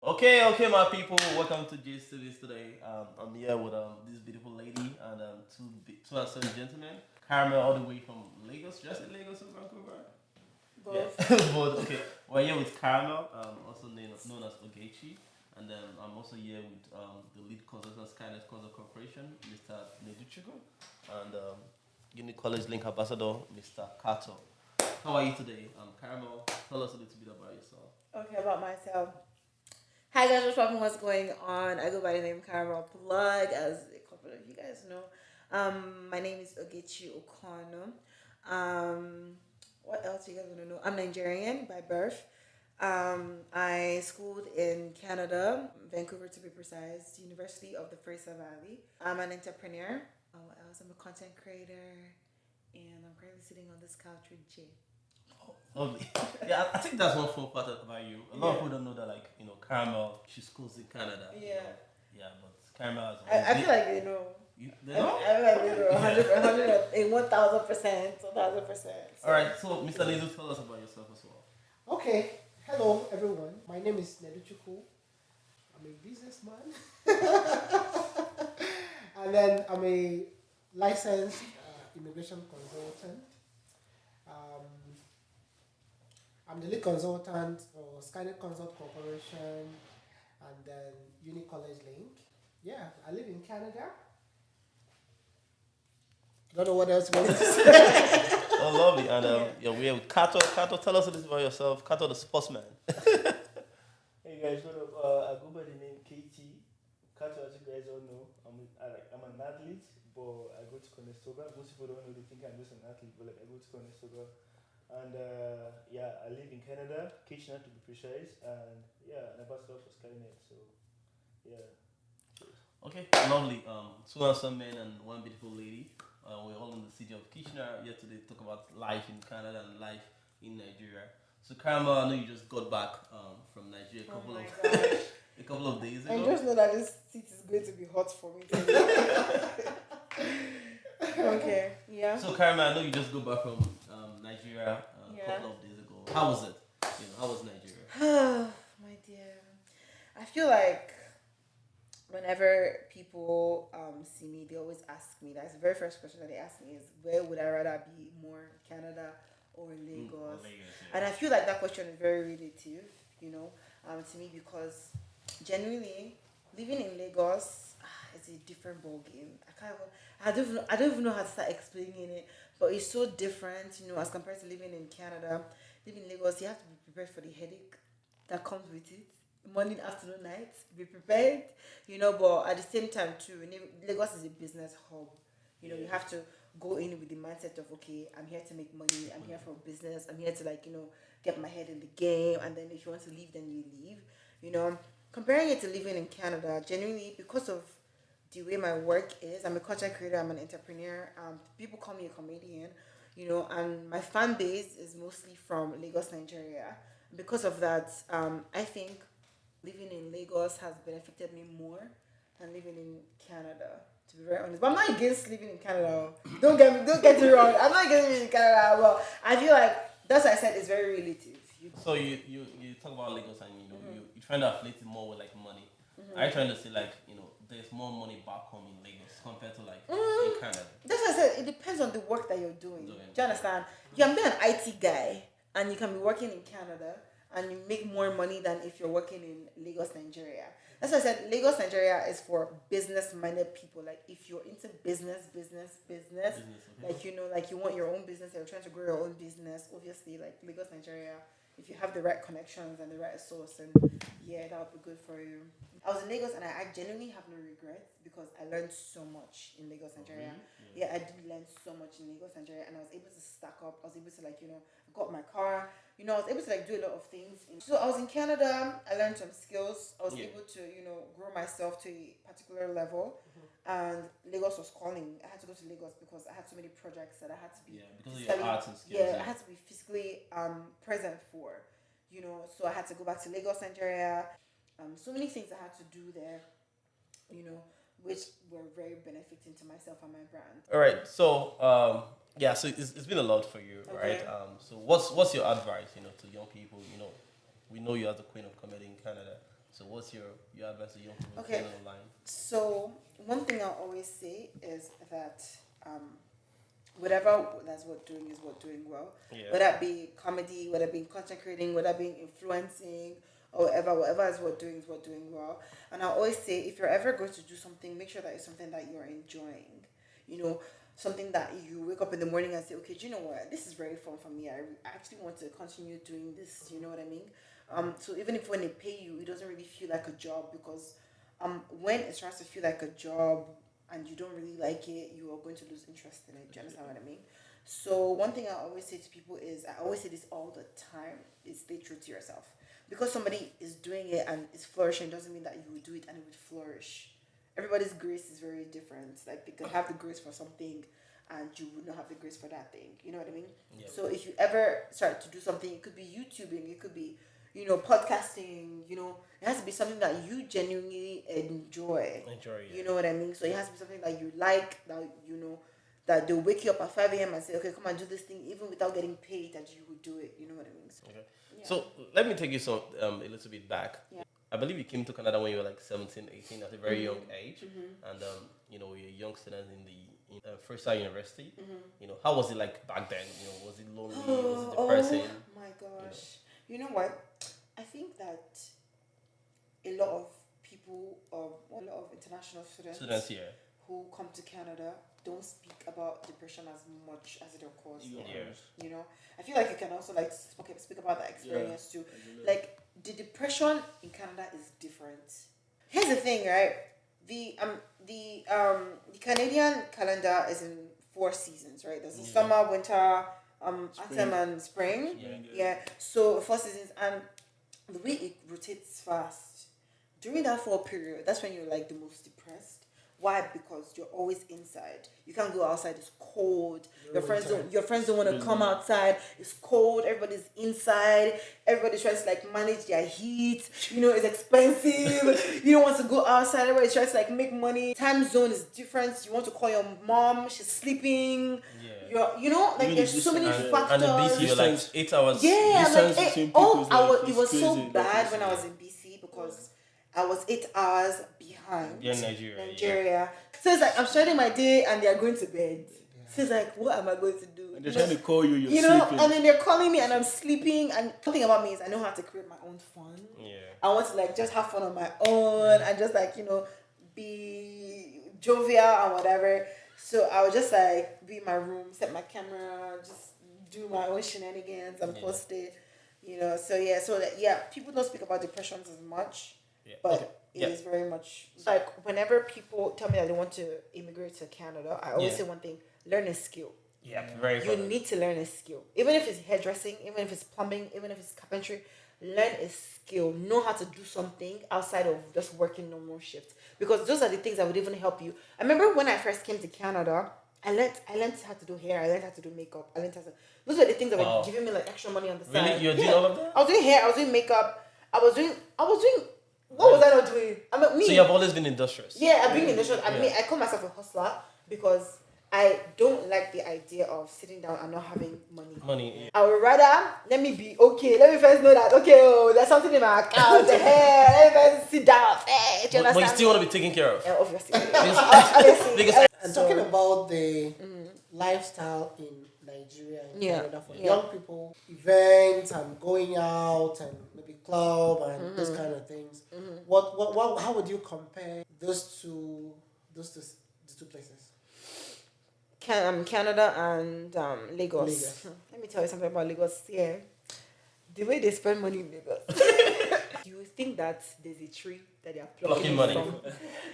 Okay, my people. Welcome to J Studios today. I'm here with this beautiful lady and two handsome gentlemen. Caramel all the way from Lagos, just in Lagos or Vancouver. Both. But okay, we're here with Caramel, also known as Ogechi, and then I'm also here with the lead consultant Skynet Consult Corporation, Mr. Neduchiko, and Unicollegelink ambassador, Mr. Kato. How are you today? Caramel, tell us a little bit about yourself. Okay, about myself. Hi guys, what's going on? I go by the name Caramel Plug, as a couple of you guys know. My name is Ogechi Okono. What else you guys want to know? I'm Nigerian by birth. I schooled in Canada, Vancouver to be precise, University of the Fraser Valley. I'm an entrepreneur. What else? I'm a content creator, and I'm currently sitting on this couch with Jay. Lovely. Yeah, I think that's one fun part about you. A lot of people don't know that, like, Caramel, she schools in Canada. Yeah. Yeah, but Caramel has I feel like they know. they know? I feel like they know 100, 1000%, 1000%. All right, so Mr. Lizu, tell us about yourself as well. Okay, hello everyone. My name is Neduchiko. I'm a businessman, and then I'm a licensed immigration consultant. Um, I'm the lead consultant for Skynet Consult Corporation, and then Unicollegelink. Yeah, I live in Canada. Don't know what else you want me to say. Oh, lovely. And yeah, we're with Kato. Kato, tell us a little about yourself. Kato, the sportsman. Hey guys, what up? I go by the name KT. Kato, as you guys all know, I'm an athlete, but I go to Conestoga. Most people don't know, they think I'm just an athlete, but like I go to Conestoga. And yeah, I live in Canada, Kitchener to be precise, and yeah, an ambassador for Skynet. So yeah. Okay, lovely. Two handsome men and one beautiful lady. We're all in the city of Kitchener here today to talk about life in Canada and life in Nigeria. So, Caramel, I know you just got back from Nigeria a couple of days ago. I just know that this seat is going to be hot for me today. Okay, yeah. So, Caramel, I know you just got back from Nigeria a Yeah. couple of days ago. How was it? How was Nigeria? My dear, I feel like whenever people see me, they always ask me. That's the very first question that they ask me is, where would I rather be more, Canada or Lagos? And I feel like that question is very relative, to me, because genuinely living in Lagos is a different ball game. I don't even know how to start explaining it, but it's so different, as compared to living in Canada. Living in Lagos, you have to be prepared for the headache that comes with it. Morning, afternoon, night, be prepared, but at the same time too, Lagos is a business hub. You have to go in with the mindset of, okay, I'm here to make money, I'm here for business, I'm here to get my head in the game, and then if you want to leave, then you leave. Comparing it to living in Canada, genuinely, because of the way my work is, I'm a content creator, I'm an entrepreneur, people call me a comedian, and my fan base is mostly from Lagos, Nigeria. Because of that, I think living in Lagos has benefited me more than living in Canada, to be very honest. But I'm not against living in Canada. Don't get it wrong. I'm not against living in Canada. But I feel like that's what I said is very relative. So you talk about Lagos and you're trying to affiliate it more with like money. Are you trying to say like there's more money back home in Lagos compared to like in Canada? That's what I said. It depends on the work that you're doing. Do you understand? You can be an IT guy and you can be working in Canada and you make more money than if you're working in Lagos, Nigeria. That's why I said Lagos, Nigeria is for business-minded people. Like if you're into business, Okay. like you want your own business, you're trying to grow your own business. Obviously, like Lagos, Nigeria, if you have the right connections and the right source, and yeah, that would be good for you. I was in Lagos and I genuinely have no regrets because I learned so much in Lagos, Nigeria. Really? Yeah, I did learn so much in Lagos, Nigeria, and I was able to stack up. I was able to got my car. I was able to do a lot of things. So I was in Canada. I learned some skills. I was able to grow myself to a particular level. And Lagos was calling. I had to go to Lagos because I had so many projects that I had to be. Yeah, because of your arts and skills. Yeah, I had to be physically present for. So I had to go back to Lagos, Nigeria. So many things I had to do there. Which were very benefiting to myself and my brand. All right. So yeah, so it's been a lot for you, right? Okay. So what's your advice, to young people? We know you as the queen of comedy in Canada. So what's your advice to young people Okay. online? So one thing I always say is that whatever that's what doing is what doing well. Yeah. Whether it be comedy, whether it be content creating, whether it be influencing, or whatever is what doing well. And I always say, if you're ever going to do something, make sure that it's something that you're enjoying. You know, something that you wake up in the morning and say, okay, do you know what? This is very fun for me. I actually want to continue doing this. You know what I mean? So even if when they pay you, it doesn't really feel like a job, because when it starts to feel like a job and you don't really like it, you are going to lose interest in it. Do you understand what I mean? So one thing I always say to people is, I always say this all the time, is stay true to yourself. Because somebody is doing it and is flourishing doesn't mean that you will do it and it would flourish. Everybody's grace is very different. Like, they could have the grace for something and you would not have the grace for that thing. You know what I mean? Yeah. So if you ever start to do something, it could be YouTubing, it could be, podcasting, it has to be something that you genuinely enjoy. Yeah. You know what I mean? So it has to be something that you like, that, that they'll wake you up at 5 a.m. and say, okay, come and do this thing, even without getting paid, that you would do it. You know what I mean? So, Okay. yeah. So let me take you a little bit back. Yeah. I believe you came to Canada when you were like 17, 18, at a very young age. And, you're a young student in the first year university. How was it like back then? Was it lonely? Was it depressing? Oh my gosh. You know what? I think that a lot of people, a lot of international students here. who come to Canada don't speak about depression as much as their course. Yeah. I feel like you can also speak about that experience too. Like, the depression in Canada is different. Here's the thing, right? The Canadian calendar is in 4 seasons, right? There's the summer, winter, autumn, and spring. Yeah. So 4 seasons, and the way it rotates fast during that fall period, that's when you're like the most depressed. Why? Because you're always inside. You can't go outside. It's cold. Your friends don't want to come outside. It's cold. Everybody's inside. Everybody's trying to manage their heat. It's expensive. You don't want to go outside. Everybody's trying to make money. Time zone is different. You want to call your mom. She's sleeping. Yeah. There's so many factors. And in BC, you're like 8 hours. Yeah, it was so bad when I was in BC, because I was 8 hours behind. Yeah, Nigeria. Yeah. So it's like I'm starting my day and they're going to bed. So it's like, what am I going to do? And they're trying to call you, you're sleeping. And then they're calling me and I'm sleeping. And something about me is I know how to create my own fun. Yeah. I want to just have fun on my own and just be jovial and whatever. So I would just be in my room, set my camera, just do my own shenanigans and post it. People don't speak about depressions as much. Yeah. But it is very much whenever people tell me that they want to immigrate to Canada, I always say one thing: learn a skill. Yeah, very important. You need to learn a skill, even if it's hairdressing, even if it's plumbing, even if it's carpentry. Learn a skill. Know how to do something outside of just working normal shifts, because those are the things that would even help you. I remember when I first came to Canada, I learned how to do hair. I learned how to do makeup. Those were the things that were giving me extra money on the side. Really, you're doing all of that? I was doing hair. I was doing makeup. I was doing. What was I not doing? Me. So you have always been industrious. Yeah, I've been industrious. I call myself a hustler because I don't like the idea of sitting down and not having money. I would rather let me be okay. Let me first know that there's something in my account. Let me first sit down. Do you understand? But you still want to be taken care of. Yeah, obviously. And talking about the lifestyle in Nigeria and Canada for young people, events and going out and maybe club and those kind of things. What how would you compare those two places? Canada and Lagos. Let me tell you something about Lagos. Yeah, the way they spend money in Lagos. You would think that there's a tree that they are plucking money from.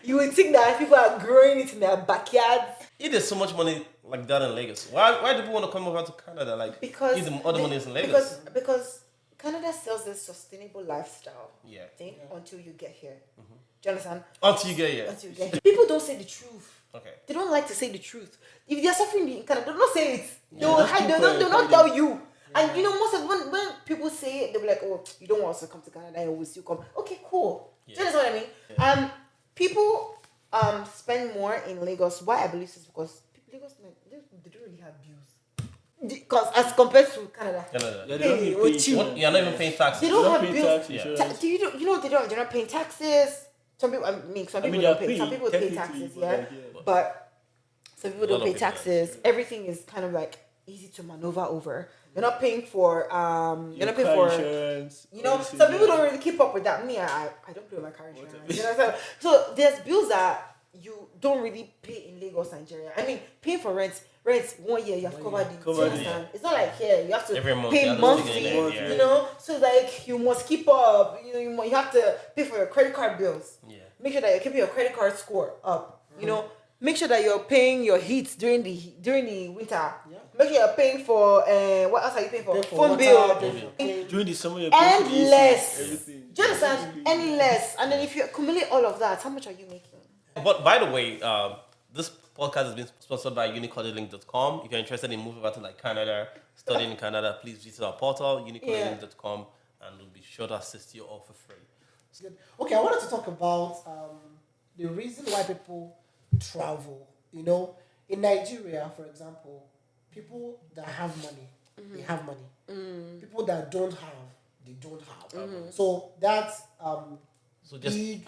You would think that people are growing it in their backyards. If there's so much money like that in Lagos, why do people want to come over to Canada? Because if the other money is in Lagos. Because Canada sells this sustainable lifestyle thing until you get here. Do you understand? Until you get here. People don't say the truth. Okay. They don't like to say the truth. If they're suffering in Canada, don't say it. They'll not tell you. And most of when people say it, they'll be like, "Oh, you don't want us to come to Canada, and we'll still come." Okay, cool. Do you understand what I mean? Yeah. People spend more in Lagos. Why I believe this is because Lagos, they don't really have bills. Because as compared to Canada. Canada. Yeah, they don't Hey, even what pay you- insurance. You're not even paying taxes. They don't They have pay bills. tax, Yeah. insurance. Do you know they're not paying taxes. Some people, some people they're don't pay. Some paying, people pay technically, taxes, but yeah. like, yeah. But some people A lot don't of pay people taxes. don't. Everything is kind of like easy to maneuver over. You're not paying for you're Your not paying car for insurance. you know. everything, Some people yeah. don't really keep up with that. Me, I don't pay my car insurance. You know, so there's bills that you don't really pay in Lagos, Nigeria. I mean, paying for rent 1 year you have covered it. Covered You understand? It's not like here you have to Every month, pay you have to monthly. stick in there, yeah. You know, so like you must keep up. You have to pay for your credit card bills. Yeah. Make sure that you're keeping your credit card score up. You know, make sure that you're paying your heat during the winter. Yeah. Make sure you're paying for what else are you paying for? Pay for Phone water, bill. pay for- During the summer, you're paying for the AC, Endless. everything. Do you understand? Endless. And then if you accumulate all of that, how much are you making? But by the way, this podcast has been sponsored by Unicollegelink.com. If you're interested in moving over to like Canada, studying in Canada, please visit our portal, Unicollegelink.com, and we'll be sure to assist you all for free. Good. Okay, I wanted to talk about the reason why people travel. You know, in Nigeria, for example, people that have money, they have money. People that don't have, they don't have. So that's So just big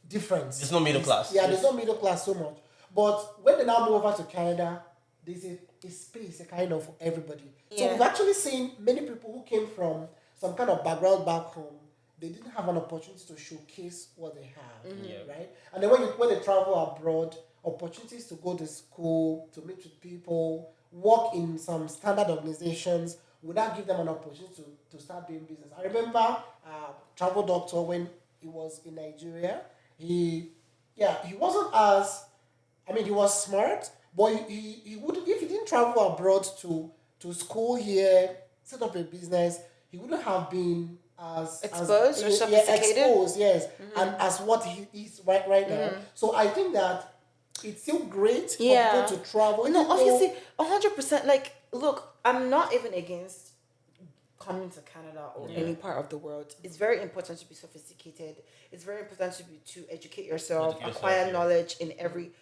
difference. There's no middle class. Yeah, there's no middle class so much. But when they now move over to Canada, there's a space, a kind of for everybody. So Yeah. we've actually seen many people who came from some kind of background back home. They didn't have an opportunity to showcase what they have, Yeah. right? And then when they travel abroad, opportunities to go to school, to meet with people, work in some standard organizations would not give them an opportunity to start doing business. I remember travel doctor when he was in Nigeria. He wasn't as, he was smart, but he wouldn't, if he didn't travel abroad to school here, set up a business, he wouldn't have been as Exposed or sophisticated? exposed, yes, and as what he is right now. So I think that it's still great for Yeah. people to travel. No, even though- obviously, 100%. Like, look, I'm not even against coming to Canada or any part of the world. It's very important to be sophisticated. It's very important to educate yourself, Educate yourself, acquire yeah. knowledge in every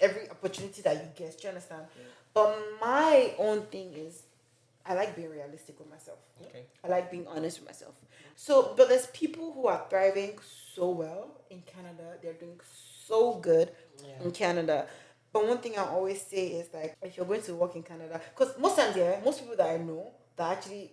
every opportunity that you get. Do you understand? But my own thing is, I like being realistic with myself. Okay. I like being honest with myself. So, but there's people who are thriving so well in Canada. They're doing so good in Canada. But one thing I always say is like, if you're going to work in Canada, because most times, most people that I know that actually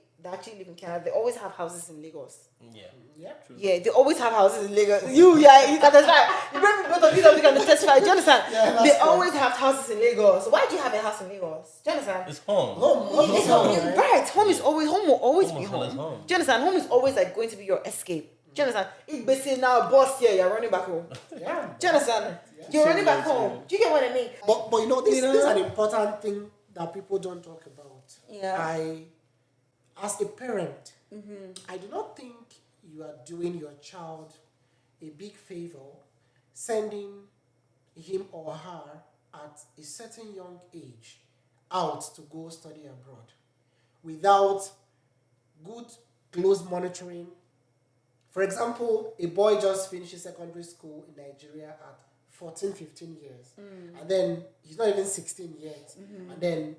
live in Canada, they always have houses in Lagos. Yeah. Yeah. Yeah, they always have houses in Lagos. You can testify. You bring me both of you that we can testify. Do you understand? Yeah, that's They true. always have houses in Lagos. Why do you have a house in Lagos? Do you understand? It's home. Home It's is home, home, right? right? Home is always home. Will always Home be is always home. home. Do you understand? Home is always like going to be your escape. Do you understand? If basically now boss here, you're running back home. Yeah. Do you understand? You're running back home. Do you get what I mean? But this You know? is an important thing that people don't talk about. Yeah. As a parent, I do not think you are doing your child a big favor sending him or her at a certain young age out to go study abroad without good, close monitoring. For example, a boy just finishes secondary school in Nigeria at 14, 15 years. And then he's not even 16 yet. And then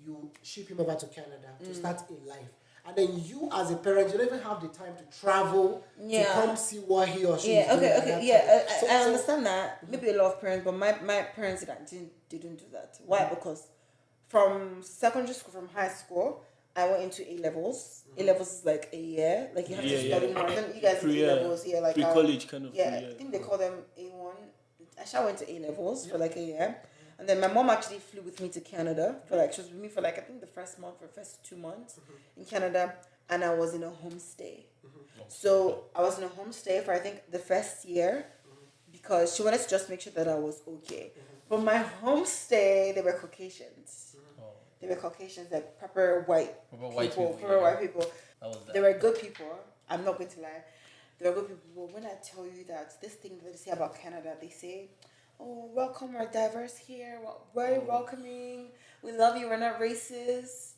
you ship him over to Canada to start a life. And then you as a parent, you don't even have the time to travel to come see what he or she is doing at that time. I understand that. Maybe a lot of parents, but my parents didn't do that. Why? Because from secondary school, from high school, I went into A levels. A levels is like a year. Like you have to study more. Then you guys do A levels, like pre-college kind of. I think they call them A1. I went to A levels for like a year. And then my mom actually flew with me to Canada she was with me for like I think the first 2 months in Canada, and I was in a homestay. So I was in a homestay for I think the first year because she wanted to just make sure that I was okay. But my homestay, they were Caucasians. They were Caucasians, like proper white people. How was that? They were good people. I'm not going to lie. They were good people. But when I tell you that this thing that they say about Canada, they say, "Oh, welcome, we're diverse here. Very welcoming. We love you. We're not racist."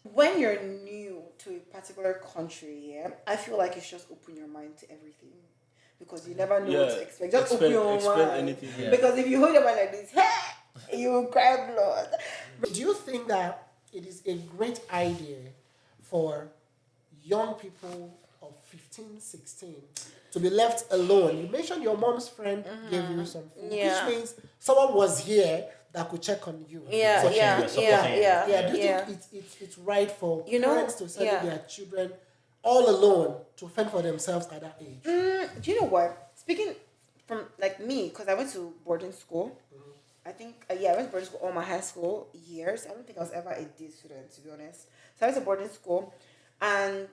When you're new to a particular country, I feel like you should just open your mind to everything because you never know what to expect. Just open your mind. Anything. Yeah. Because if you hold your mind like this, hey, You will cry blood. Do you think that it is a great idea for young people of 15, 16 to be left alone? You mentioned your mom's friend gave you some food, Yeah. which means someone was here that could check on you. Yeah, Supporting yeah, you, supporting yeah, you. yeah, Yeah, do you yeah. think it's right for You know, parents to send yeah. their children all alone to fend for themselves at that age? Do you know what? Speaking from like me, because I went to boarding school. I think I went to boarding school all my high school years. I don't think I was ever a day student, to be honest. So I went to boarding school, and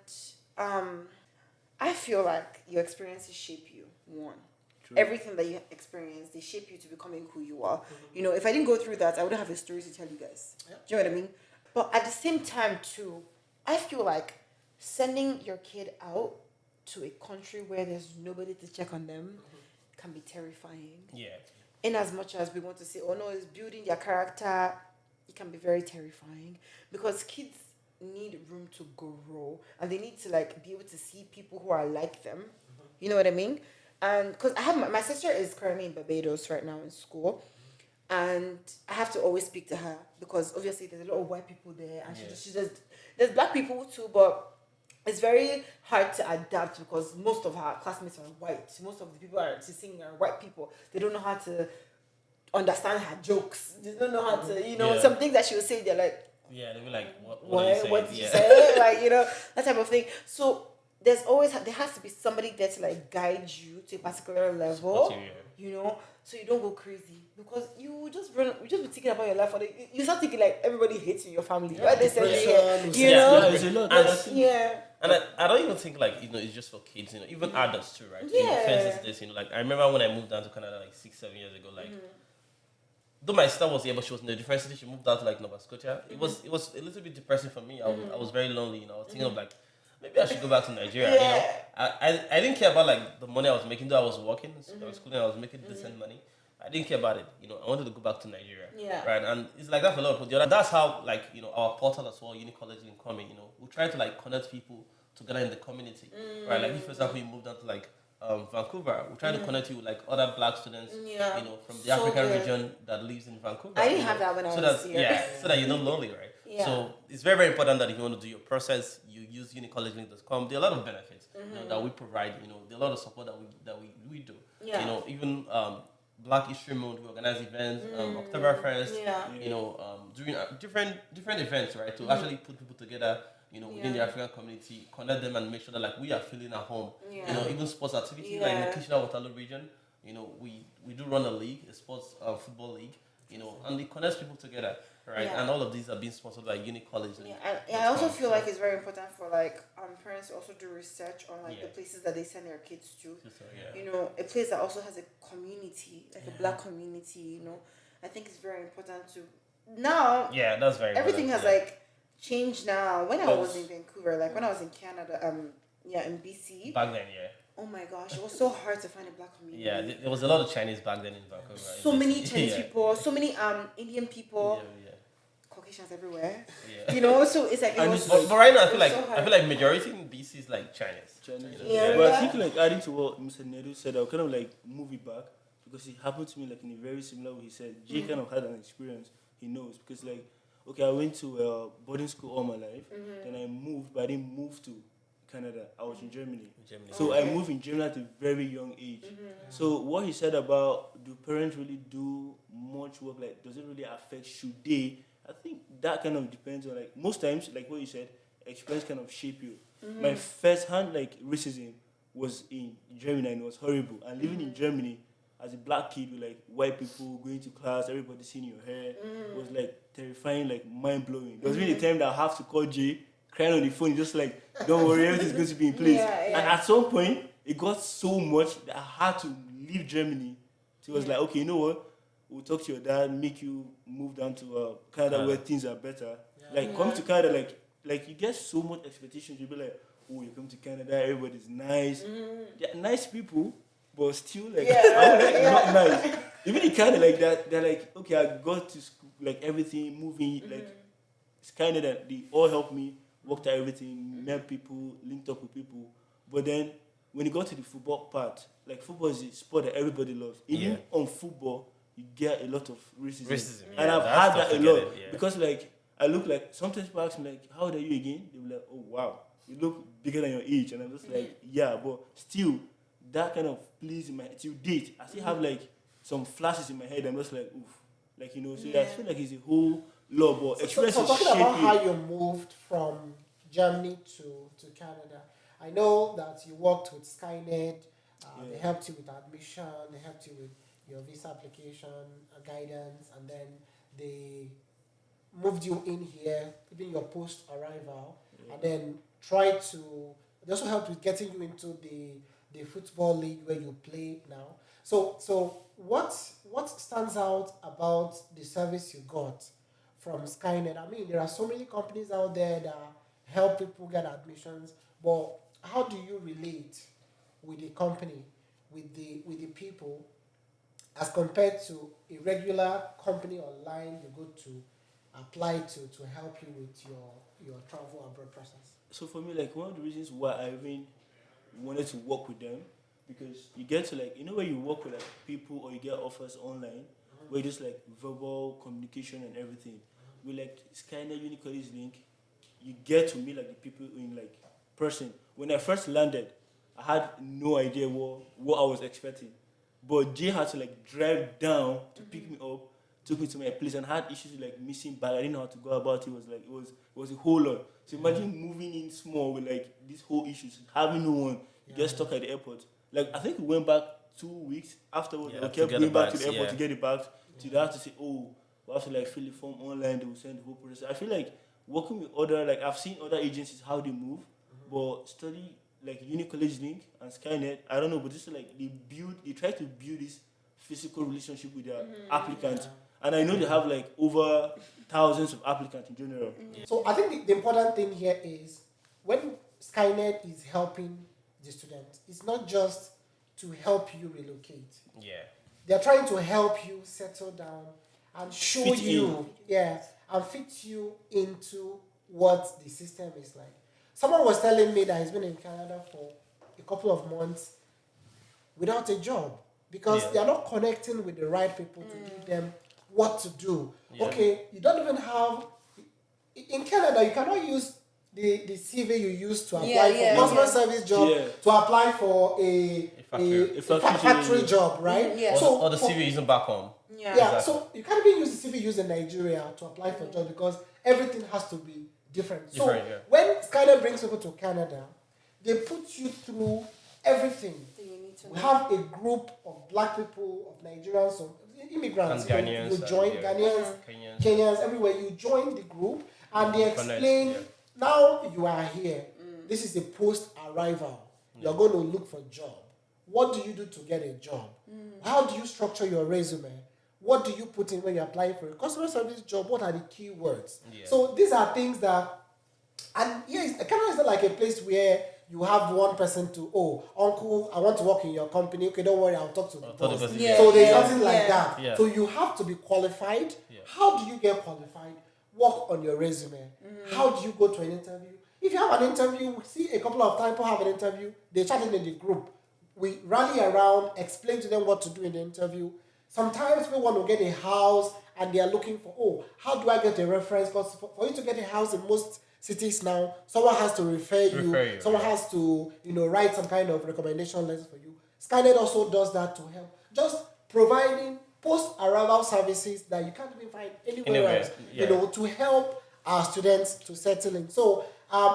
I feel like your experiences shape you. One, True. everything that you experience, they shape you to becoming who you are. You know, if I didn't go through that, I wouldn't have a story to tell you guys. Yeah. Do you know what I mean? But at the same time, too, I feel like sending your kid out to a country where there's nobody to check on them can be terrifying. Yeah. In as much as we want to say, oh no, it's building their character, it can be very terrifying because kids need room to grow and they need to like be able to see people who are like them. You know what I mean? And because I have my sister is currently in Barbados right now in school, and I have to always speak to her because obviously there's a lot of white people there, and she just there's black people too, but it's very hard to adapt because most of her classmates are white. Most of the people she's seeing are white people. They don't know how to understand her jokes. They don't know how to, Yeah. some things that she will say, they're like, Yeah, they'll be like, what what did did you you say? say? Like, that type of thing. So there has to be somebody there to like guide you to a particular level, Support you, so you don't go crazy because you just be thinking about your life. You start thinking like everybody hates you in your family. Why they send you depression, here? Yeah, it's a lot. Yeah. And I don't even think like it's just for kids, even adults too, right? Yeah. For instance, this, like I remember when I moved down to Canada like 6-7 years ago, like though my sister was here, but she was in a different city. She moved out to like Nova Scotia. It was a little bit depressing for me. I was very lonely. I was thinking of like maybe I should go back to Nigeria. Yeah. I didn't care about like the money I was making. Though I was working, I was schooling, I was making decent money. I didn't care about it. I wanted to go back to Nigeria. Yeah. Right. And it's like that for a lot of people. That's how like our portal as well, Unicollegelink coming. We try to like connect people together in the community. Right. Like if for example you moved down to like Vancouver, we try to connect you with like other black students, from the So African good. region that lives in Vancouver. I didn't have that when I was here. Yeah, so that you're not lonely, right? Yeah. So it's very, very important that if you want to do your process, you use unicollegelink.com. There are a lot of benefits that we provide. There are a lot of support that we do. Yeah. Even Black History Month, we organize events. October 1st, doing different events, right? To actually put people together. Within the African community, connect them and make sure that like we are feeling at home. Yeah. Even sports activities like in the Kitchener-Waterloo region, we do run a league, a sports football league, and it connects people together, right? Yeah. And all of these are being sponsored by Unicollegelink. Yeah, I also feel like it's very important for like parents to also do research on like the places that they send their kids to. So, yeah. A place that also has a community, like a black community. I think it's very important to now. Yeah, that's very Everything has important, like changed now. When I was in Vancouver, like when I was in Canada, in BC. back then, yeah. Oh my gosh, it was so hard to find a black community. Yeah, there was a lot of Chinese back then in Vancouver. So in many BC. Chinese people, so many Indian people, Yeah. Caucasians everywhere. Yeah. So it's like it And was. But right now, I feel it was like so hard. I feel like majority in BC is like Chinese. Yeah. But I think like adding to what Mr. Nedu said, I'll kind of like move it back because it happened to me like in a very similar way. He said Jay kind of had an experience. He knows because like I went to boarding school all my life. Then I moved, but I didn't move to Canada. I was in Germany. So I moved in Germany at a very young age. So what he said about do parents really do much work? Like does it really affect? Should they? I think that kind of depends on like most times like what you said. Experience kind of shape you. My first hand like racism was in Germany and it was horrible. And living in Germany as a black kid with like white people going to class, everybody seeing your hair was like terrifying, like mind blowing. There was really a time that I have to call Jay, crying on the phone, just like, don't worry, everything's going to be in place. And at some point, it got so much that I had to leave Germany. So it was like, okay, you know what? We'll talk to your dad, make you move down to Canada where things are better. Like, come to Canada, like you get so much expectations. You'll be like, oh, you come to Canada, everybody's nice. They're nice people, but still, like, not nice. Even in Canada, like that, they're like, okay, I got to school, like everything, moving, like, Skyned, that they all helped me, worked out everything, met people, linked up with people. But then, when you got to the football part, like, football is a sport that everybody loves. Even on football, you get a lot of racism. Yeah, And I've that's had tough that a to get lot it, yeah. because like I look like sometimes people ask me like, how old are you again? They be like, oh wow, you look bigger than your age, and I'm just like, yeah, but still that kind of plays in my till date. I still have like some flashes in my head. I'm just like, oof, like so I feel like it's a whole lot, but So experiences talking shape about you. how you moved from Germany to Canada, I know that you worked with Skynet. They helped you with admission. They helped you with your visa application guidance, and then they moved you in here, even your post arrival, and then tried to. They also helped with getting you into the football league where you play now. So what stands out about the service you got from Skynet? I mean, there are so many companies out there that help people get admissions, but how do you relate with the company, with the people, as compared to a regular company online you go to apply to help you with your travel abroad process? So for me, like one of the reasons why I even wanted to work with them, because you get to like where you work with like people or you get offers online where you just like verbal communication and everything. With like Skyned Unicollegelink, you get to meet like the people in like person. When I first landed, I had no idea what I was expecting. But Jay had to like drive down to pick me up, took me to my place, and had issues with like missing bag. I didn't know how to go about it. It was like it was a whole lot. So imagine moving in small with like these whole issues, having no one. You get stuck at the airport. Like I think we went back 2 weeks afterwards. Yeah, I to kept get going the back to bags, the airport yeah. to get the bags. So they have to say, oh, we have to like fill the form online. They will send the whole process. I feel like working with other like I've seen other agencies how they move, but study like Unicollegelink and Skynet. I don't know, but this is like they try to build this physical relationship with their applicants. And I know they have like over thousands of applicants in general. So I think the important thing here is when Skynet is helping the student, it's not just to help you relocate. Yeah. They're trying to help you settle down and show Fit you, and fit you into what the system is like. Someone was telling me that he's been in Canada for a couple of months without a job because they are not connecting with the right people to give them what to do. Yeah. Okay, you don't even have in Canada. You cannot use the CV you used to apply for customer service job to apply for a factory job, right? Yeah. Or the CV using back home. Yeah, Exactly. so you can't even use the CV used in Nigeria to apply for a job because everything has to be different. So when Skynet brings people to Canada, they put you through everything. We have a group of black people, of Nigerians, of immigrants. And Ghanaians, you join Ghanaians, Kenyans, everywhere. You join the group and they explain, now you are here. This is a post-arrival. You're going to look for a job. What do you do to get a job? How do you structure your resume? What do you put in when you're applying for a customer service job? What are the keywords? Yeah. So these are things that, and yes, Canada is not like a place where you have one person to, uncle, I want to work in your company. Okay, don't worry, I'll talk to the boss. So there's nothing like that. Yeah. So you have to be qualified. Yeah. How do you get qualified? Work on your resume. How do you go to an interview? If you have an interview, we see a couple of times people have an interview, they chat in the group. We rally around, explain to them what to do in the interview. Sometimes we want to get a house and they are looking for, how do I get a reference? Because for you to get a house in most cities now, someone has to refer you. Someone has to, write some kind of recommendation letter for you. Skynet also does that to help. Just providing post-arrival services that you can't even find anywhere else, to help our students to settle in. So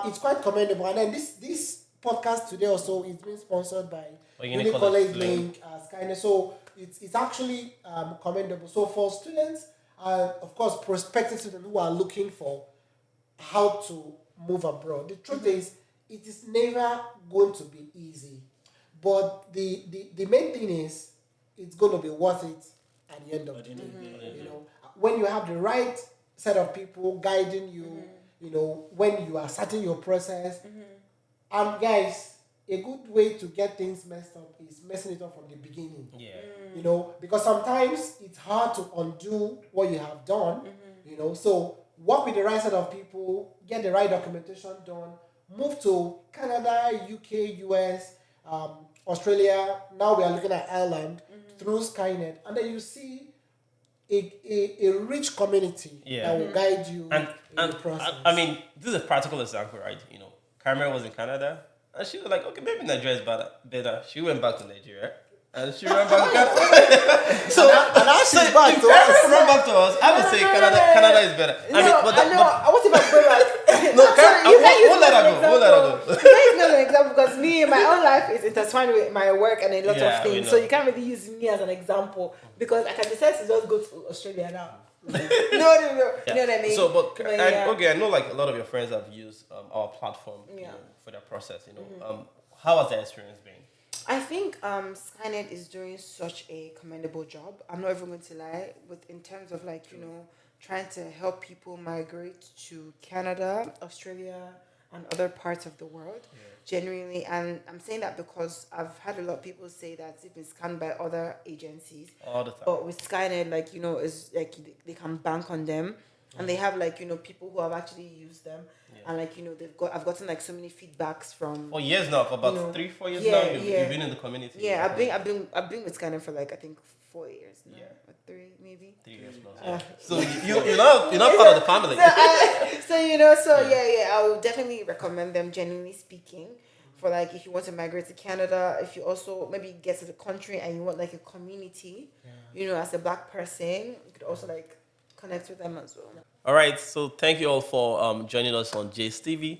it's quite commendable. And then this podcast today also is being sponsored by Unicollegelink, Skynet. So it's actually commendable. So for students, of course, prospective students who are looking for how to move abroad, the truth is, it is never going to be easy. But the main thing is, it's going to be worth it at the end of the day. When you have the right set of people guiding you, when you are starting your process. And guys, a good way to get things messed up is messing it up from the beginning. Yeah. Because sometimes it's hard to undo what you have done. So work with the right set of people, get the right documentation done, move to Canada, UK, US, Australia. Now we are looking at Ireland through Skynet, and then you see a rich community that will guide you And in the process. I mean, this is a practical example, right? You know, Carmen was in Canada, and she was like, okay, maybe Nigeria is better. She went back to Nigeria, and she ran back to Canada. So now she's back if to Carmen us. ran back to us, I would say Canada is better. I mean, but I want to go back. no, we'll let her go. We'll let her go. You can't use me as an example because me, my own life is intertwined with my work and a lot Yeah, of we things. know. So you can't really use me as an example because I can decide to just go to Australia now. No. Yeah. You know what I mean? So, but yeah. okay, I know like a lot of your friends have used our platform you Yeah. know, for their process. You know, how has their experience been? I think Skynet is doing such a commendable job. I'm not even going to lie. In terms of like, you know, trying to help people migrate to Canada, Australia, and other parts of the world, genuinely. And I'm saying that because I've had a lot of people say that it's been scanned by other agencies. All the time. But with Skynet, like, you know, it's like they can bank on them. And they have like, you know, people who have actually used them. And like, you know, I've gotten like so many feedbacks from For years now, for about you know, 3-4 years yeah, now, you've yeah. been in the community. Yeah, I've been with Skynet for like I think 4 years now. Yeah. Or 3 maybe. 3 years plus. Yeah. So you're not part of the family. I would definitely recommend them, genuinely speaking, for like if you want to migrate to Canada, if you also maybe get to the country and you want like a community, you know, as a Black person, you could also like connect with them as well. All right, so thank you all for joining us on J's TV.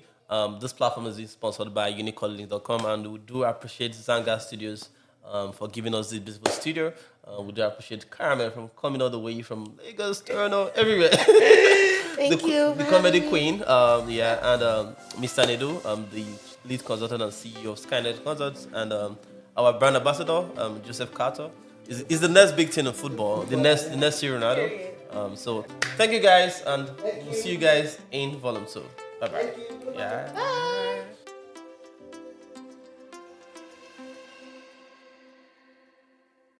This platform is being sponsored by Unicollegelink.com, and we do appreciate Zanga Studios for giving us this beautiful studio. We do appreciate Carmen from coming all the way from Lagos, Toronto, everywhere. Thank you. The comedy queen, and Mr. Nedu, the lead consultant and CEO of Skyned Consults, and our brand ambassador, Joseph Carter, is the next big thing in football, the next Ronaldo. So thank you guys, and we'll see you guys in volume 2. Bye bye. Yeah. Bye.